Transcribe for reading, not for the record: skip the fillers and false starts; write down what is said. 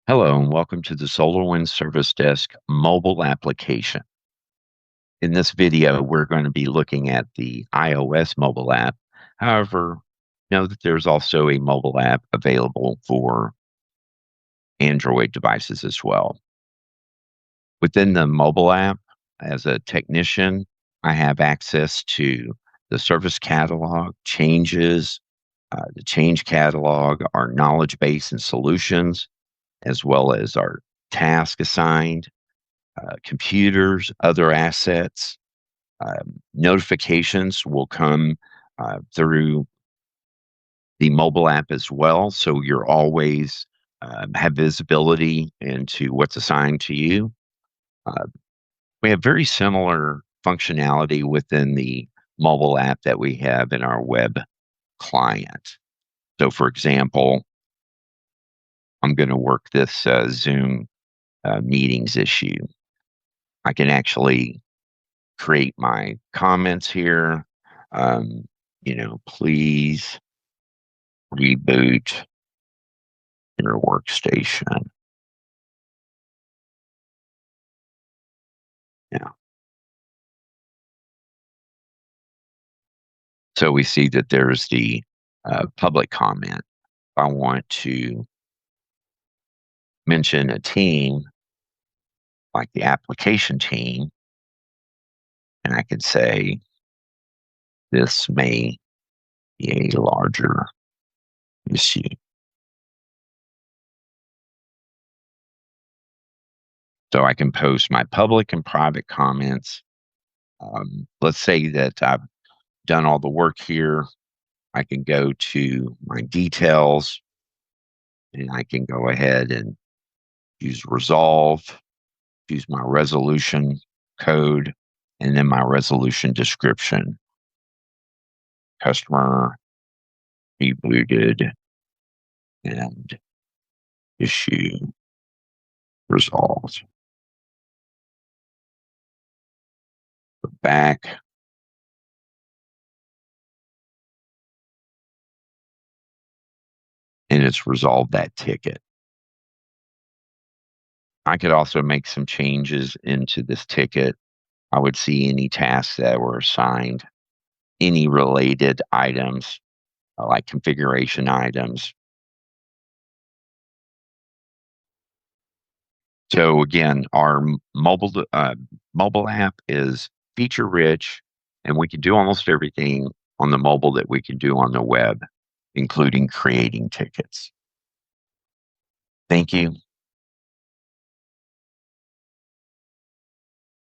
Hello, and welcome to the SolarWinds Service Desk mobile application. In this video, we're going to be looking at the iOS mobile app. However, know that there's also a mobile app available for Android devices as well. Within the mobile app, as a technician, I have access to the service catalog, changes, the change catalog, our knowledge base and solutions, as well as our task assigned, computers, other assets. Notifications will come through the mobile app as well. So you're always have visibility into what's assigned to you. Uh, we have very similar functionality within the mobile app that we have in our web client. So, for example, I'm going to work this Zoom meetings issue. I can actually create my comments here. Um, please reboot your workstation. Yeah. So we see that there's the public comment. If I want to mention a team, like the application team, and I could say this may be a larger issue. So I can post my public and private comments. Let's say that I've done all the work here. I can go to my details and I can go ahead and use resolve, use my resolution code, and then my resolution description. Customer rebooted and issue resolved. Go back. And it's resolved that ticket. I could also make some changes into this ticket. I would see any tasks that were assigned, any related items, like configuration items. So again, our mobile app is feature rich, and we can do almost everything on the mobile that we can do on the web, including creating tickets. Thank you.